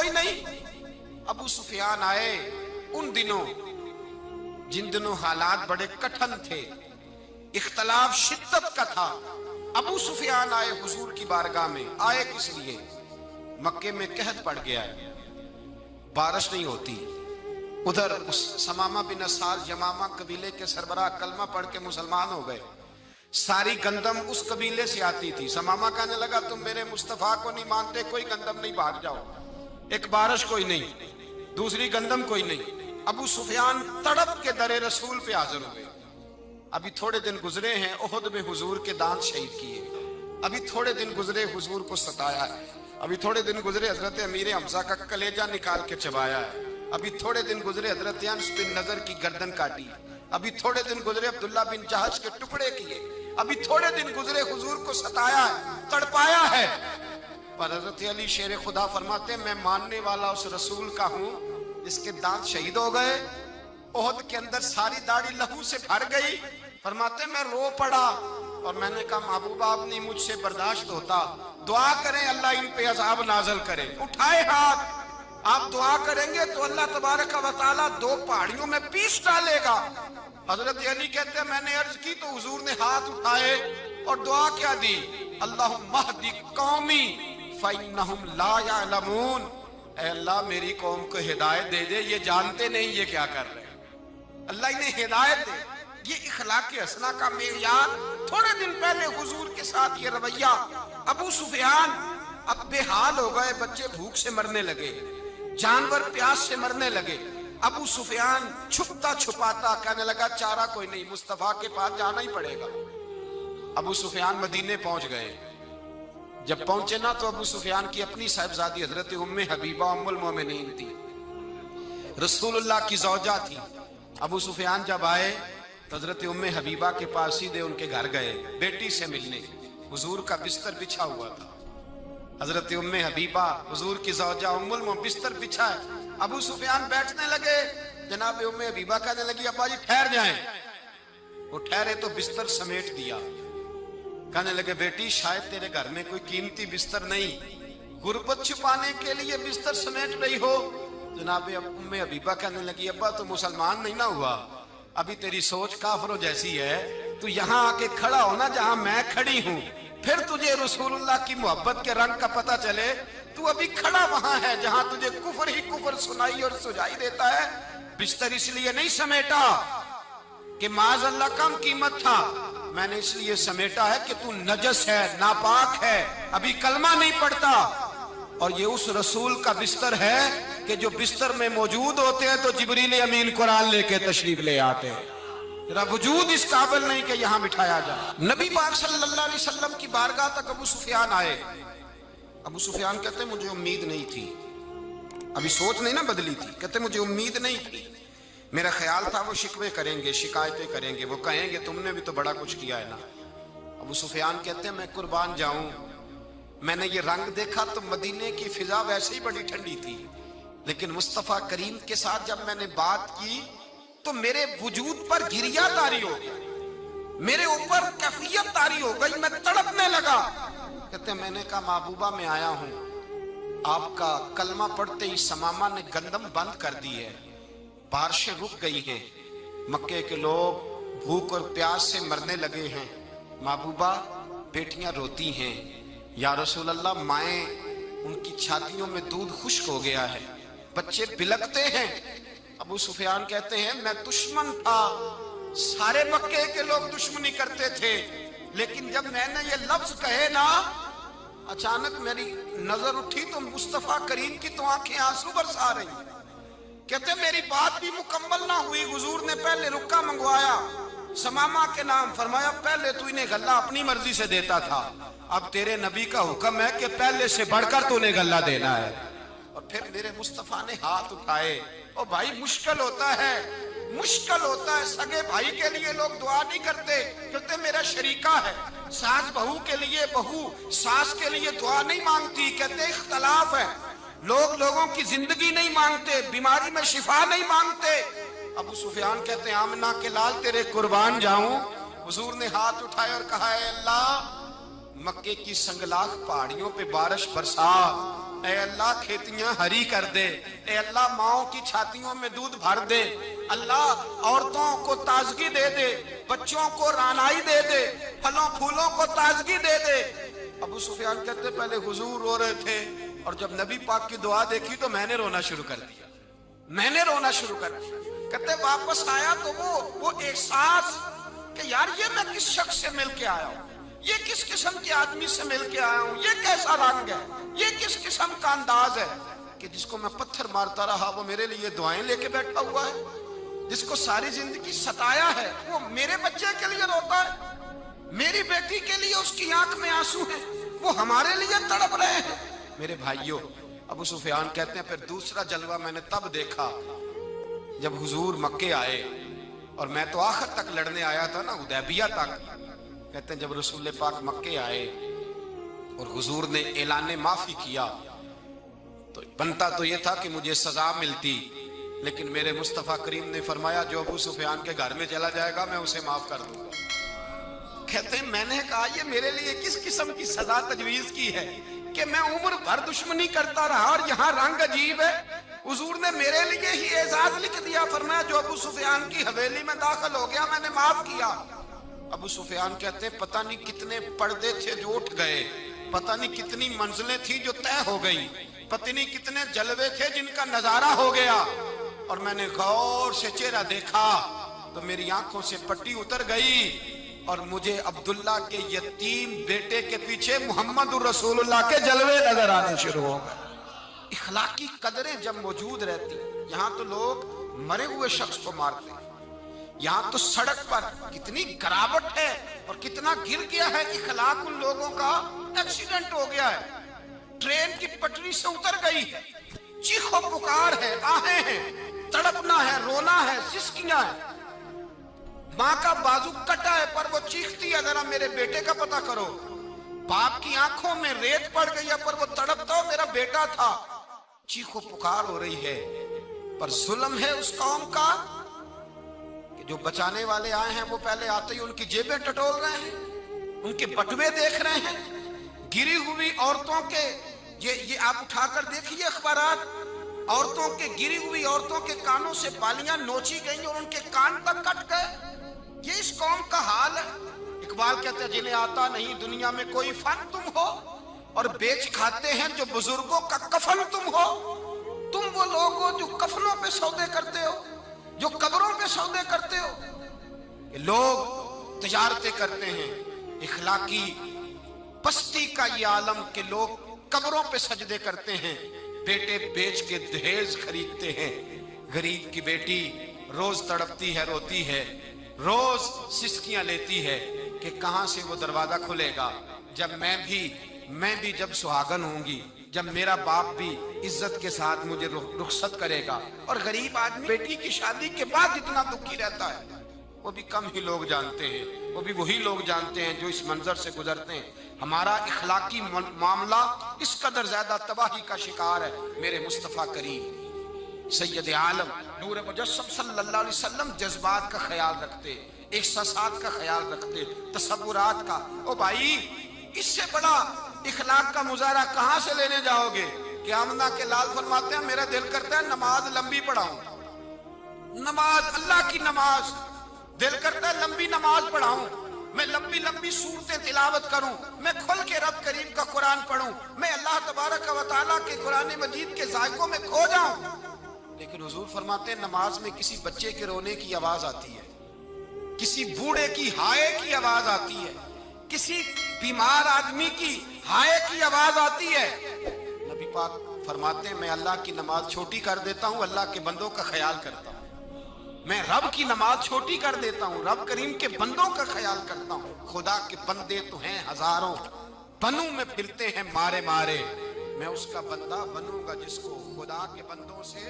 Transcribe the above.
ही नहीं। अबू सुफियान आए उन दिनों जिन दिनों हालात बड़े कठिन थे, इख्तलाफ शिद्दत का था। अबू सुफियान आए हुजूर की बारगाह में। आए किस लिए? मक्के में कहत पड़ गया है, बारिश नहीं होती। उधर उस समामा बिन असाल यमामा कबीले के सरबराह कलमा पढ़ के मुसलमान हो गए। सारी गंदम उस कबीले से आती थी। समामा कहने लगा तुम मेरे मुस्तफा को नहीं मानते, कोई गंदम नहीं, भाग जाओ। एक बारिश कोई नहीं, दूसरी गंदम कोई नहीं। अबू सुफियान तड़प के दरे रसूल पे हाजिर हुए। अभी थोड़े दिन गुजरे हैं, ओहद में हुजूर के दांत शहीद किए। अभी थोड़े दिन गुजरे, हुजूर को सताया है। अभी थोड़े दिन गुजरे, हजरत अमीर हमजा का कलेजा निकाल के चबाया है। अभी थोड़े दिन गुजरे, हजरत अनस बिन नजर की गर्दन काटी। अभी थोड़े दिन गुजरे, अब्दुल्ला बिन जहश के टुकड़े किए। अभी थोड़े दिन गुजरे, हुजूर को सताया है, तड़पाया है। पर हजरत अली शेर खुदा फरमाते मैं मानने वाला उस रसूल का हूं जिसके दांत शहीद हो गए। ओहद के अंदर सारी दाढ़ी लहू से भर गई। फरमाते मैं रो पड़ा और मैंने कहा महबूबा अब नहीं मुझसे बर्दाश्त होता, दुआ करें अल्लाह इन पे अजाब नाजल करे। उठाए हाथ, आप दुआ करेंगे तो अल्लाह तबारक व तआला दो पहाड़ियों में पीस डालेगा। हजरत अली कहते हैं मैंने अर्ज की तो हुजूर ने हाथ उठाए और दुआ क्या दी, अल्लाहुम्मा हदी कौमी फइन्नहुम ला यअलमून। ऐ अल्लाह मेरी कौम को हिदायत दे दे, ये जानते नहीं ये क्या कर रहे हैं। अल्लाह इन्हें हिदायत दे। ये इखलाक हसना का मेयार। थोड़े दिन पहले हुजूर के साथ ये रवैया। अबू सुफियान अब बेहाल हो गए, बच्चे भूख से मरने लगे, जानवर प्यास से मरने लगे। अबू सुफियान छुपता छुपाता कहने लगा चारा कोई नहीं, मुस्तफा के पास जाना ही पड़ेगा। अबू सुफियान मदीने पहुंच गए। जब पहुंचे ना तो अबू सुफियान की अपनी साहिबजादी हजरत उम्मे हबीबा उम्मुल मोमिनीन थी, रसूलुल्लाह की ज़ौजा थी। अबू सुफियान जब आए तो हजरत उम्मे हबीबा के पास सीधे उनके घर गए बेटी से मिलने। हुजूर का बिस्तर बिछा हुआ था। हजरत उम्मे हबीबा हुजूर की ज़ौजा उम्मुल मोमिनीन बिस्तर बिछा है। अबू सुफियान बैठने लगे, जनाब उम्मे हबीबा कहने लगी अब्बा जी ठहर जाएं। वो ठहरे तो बिस्तर समेट दिया। कहने लगे बेटी शायद तेरे घर में कोई कीमती बिस्तर नहीं, गुर्बत छुपाने के लिए बिस्तर समेट रही हो। जनाब उम्मे हबीबा कहने लगी अब्बा तो मुसलमान नहीं ना हुआ, अभी तेरी सोच काफरों जैसी है। तू यहाँ आके खड़ा हो ना जहाँ मैं खड़ी हूँ, फिर तुझे रसूलुल्लाह की मोहब्बत के रंग का पता चले। तू अभी खड़ा वहां है जहां तुझे कुफर ही कुफर सुनाई और सुझाई देता है। बिस्तर इसलिए नहीं समेटा कि माज़अल्लाह कम कीमत था, मैंने इसलिए समेटा है कि तू नजस है, नापाक है, अभी कलमा नहीं पढ़ता। और ये उस रसूल का बिस्तर है कि जो बिस्तर में मौजूद होते हैं तो जिब्रील अमीन कुरान लेके तशरीफ ले आते हैं। तेरा वजूद इस काबिल नहीं कि यहाँ बिठाया जाए। नबी पाक सल्लल्लाहु अलैहि वसल्लम की बारगाह तक अबू सुफियान आए। अबू सुफियान कहते मुझे उम्मीद नहीं थी, अभी सोच नहीं ना बदली थी। कहते मुझे उम्मीद नहीं थी, मेरा ख्याल था वो शिकवे करेंगे, शिकायतें करेंगे, वो कहेंगे तुमने भी तो बड़ा कुछ किया है ना। अबू सुफियान कहते हैं मैं कुर्बान जाऊं, मैंने ये रंग देखा तो मदीने की फिजा वैसे ही बड़ी ठंडी थी, लेकिन मुस्तफा करीम के साथ जब मैंने बात की तो मेरे वजूद पर गिरिया तारी हो गई, मेरे ऊपर कैफियत तारी हो गई, मैं तड़पने लगा। कहते मैंने कहा महबूबा मैं आया हूं, आपका कलमा पढ़ते ही समामा ने गंदम बंद कर दी है, बारिशें रुक गई हैं, मक्के के लोग भूख और प्यास से मरने लगे हैं। महबूबा बेटियां रोती हैं, या रसूल अल्लाह माएँ उनकी छातियों में दूध खुश्क हो गया है, बच्चे बिलकते हैं। अबू सुफियान कहते हैं मैं दुश्मन था, सारे मक्के के लोग दुश्मनी करते थे, लेकिन जब मैंने ये लफ्ज कहे ना अचानक मेरी नजर उठी तो मुस्तफा करीम की तो आंखें आंसू बरसा रही। कहते मेरी बात भी मुकम्मल ना हुई, हुजूर ने पहले रुक्का मंगवाया समामा के नाम, फरमाया पहले तू इन्हें गल्ला अपनी मर्जी से देता था, अब तेरे नबी का हुक्म है कि पहले से बढ़कर तूने गल्ला देना है। और फिर मेरे मुस्तफा ने हाथ उठाए। ओ भाई मुश्किल होता है, मुश्किल होता है, सगे भाई के लिए लोग दुआ नहीं करते, कहते मेरा शरीका है। सास बहू के लिए बहू सास के लिए दुआ नहीं मांगती, कहते इख्तलाफ है। लोग लोगों की जिंदगी नहीं मांगते, बीमारी में शिफा नहीं मांगते। अबू सुफियान कहते हैं आमना के लाल तेरे कुर्बान जाऊं। हुजूर ने हाथ उठाए और कहा अल्लाह मक्के की संगलाख पहाड़ियों पे बारिश बरसा, ए अल्लाह खेतियां हरी कर दे, ए अल्लाह माओं की छातियों में दूध भर दे, अल्लाह औरतों को ताजगी दे दे, बच्चों को रानाई दे दे, फलों फूलों को ताजगी दे दे। अबू सुफियान कहते पहले हुजूर रो रहे थे और जब नबी पाक की दुआ देखी तो मैंने रोना शुरू कर दिया, मैंने रोना शुरू कर दिया। कहते वापस आया तो वो एहसास कि यार ये मैं किस शख्स से मिल के आया हूं, ये किस किस्म के आदमी से मिल के आया हूं, ये कैसा रंग है, ये किस किस्म का अंदाज है कि जिसको मैं पत्थर मारता रहा वो मेरे लिए दुआएं लेके बैठा हुआ है, जिसको सारी जिंदगी सताया है वो मेरे बच्चे के लिए रोता है, मेरी बेटी के लिए उसकी आंख में आंसू है, वो हमारे लिए तड़प रहे हैं। मेरे भाइयों, अबू सुफियान कहते हैं फिर दूसरा जलवा मैंने तब देखा जब हुजूर मक्के आए और मैं तो आखिर तक लड़ने आया था ना, हुदैबिया तक। कहते हैं जब रसूल पाक मक्के आए और हुजूर ने ऐलान माफी किया तो बनता तो ये था कि मुझे सजा मिलती, लेकिन मेरे मुस्तफा करीम ने फरमाया जो अबू सुफियान के घर में चला जाएगा मैं उसे माफ कर दूंगा। कहते हैं मैंने कहा ये मेरे लिए किस किस्म की सजा तजवीज की है कि मैं उम्र भर दुश्मनी करता रहा और यहाँ रंग अजीब है। हुजूर ने मेरे लिए ही एजाज लिख दिया, फरमाया जो अबू सुफियान की हवेली में दाखिल हो गया मैंने माफ किया। अबू सुफियान कहते हैं पता नहीं कितने पर्दे थे जो उठ गए, पता नहीं कितनी मंजिलें थी जो तय हो गई, पता नहीं कितने जलवे थे जिनका नजारा हो गया। और मैंने गौर से चेहरा देखा तो मेरी आंखों से पट्टी उतर गई और मुझे अब्दुल्ला के यतीम बेटे के पीछे मोहम्मद रसूलुल्लाह के जलवे नजर आने शुरू हो गए। इखलाकी कदरें जब मौजूद रहती, यहाँ तो लोग मरे हुए शख्स को मारते हैं, यहाँ तो सड़क पर कितनी गिरावट है और कितना गिर गया है इखलाक उन लोगों का, एक्सीडेंट हो गया है, ट्रेन की पटरी से उतर गई है, चीखो पुकार है, आहें हैं, तड़पना है, रोना है, सिसकियां है, माँ का बाजू कटा है पर वो चीखती है जरा मेरे बेटे का पता करो, बाप की आंखों में रेत पड़ गई है पर वो तड़पता हो मेरा बेटा था, चीखो पुकार हो रही है। पर जुल्म है उस कौम का कि जो बचाने वाले आए हैं वो पहले आते ही उनकी जेबें टटोल रहे हैं, उनके बटुए देख रहे हैं, गिरी हुई औरतों के ये आप उठाकर देखिए अखबारात, औरतों के गिरी हुई औरतों के कानों से बालियां नोची गई और उनके कान तक कट गए। ये इस कौम का हाल है। इकबाल कहते हैं जिन्हें आता नहीं दुनिया में कोई फन तुम हो और बेच खाते हैं जो बुजुर्गों का कफन तुम हो। तुम वो लोग हो जो कफनों पे सौदे करते हो, जो कब्रों पे सौदे करते हो। ये लोग तिजारतें करते हैं, इखलाकी पस्ती का ये आलम के लोग कब्रों पे सजदे करते हैं, बेटे बेच के दहेज खरीदते हैं। गरीब की बेटी रोज तड़पती है, रोती है, रोज सिसकियां लेती है कि कहां से वो दरवाजा खुलेगा जब मैं भी जब सुहागन होंगी, जब मेरा बाप भी इज्जत के साथ मुझे रुखसत करेगा। और गरीब आदमी बेटी की शादी के बाद जितना दुखी रहता है वो भी कम ही लोग जानते हैं, वो भी वही लोग जानते हैं जो इस मंजर से गुजरते हैं। हमारा इखलाकी मामला इस कदर ज्यादा तबाही का शिकार है। मेरे मुस्तफा करीम सैयद आलम नूर मुजस्सम सल्लल्लाहु अलैहि वसल्लम जज्बात का ख्याल रखते, एहसासात का ख्याल रखते, तसव्वुरात का। ओ भाई, इससे बड़ा इखलाक का मुजाहरा कहां से लेने जाओगे? कि आमना के लाल फरमाते हैं मेरा दिल करता है नमाज लंबी पढ़ाऊं, नमाज अल्लाह की नमाज, दिल करता है लंबी नमाज पढ़ाऊं, मैं लंबी लंबी सूरतें तिलावत करूं, मैं खुल के रब करीम का कुरान पढ़ूं, मैं अल्लाह तबारक व तआला के कुरान मजीद के जायकों में खो जाऊं। लेकिन हुजूर फरमाते हैं नमाज में किसी बच्चे के रोने की आवाज आती है, किसी बूढ़े की हाय की आवाज आती है, किसी बीमार आदमी की हाय की आवाज आती है। नबी पाक फरमाते हैं मैं अल्लाह की नमाज छोटी कर देता हूं, अल्लाह के बंदों का ख्याल करता हूं। मैं रब की नमाज छोटी कर देता हूं, रब करीम के बंदों का ख्याल करता हूं। खुदा के बंदे तो हैं हजारों, बनू में फिरते हैं मारे मारे, मैं उसका बंदा बनूंगा जिसको खुदा के बंदों से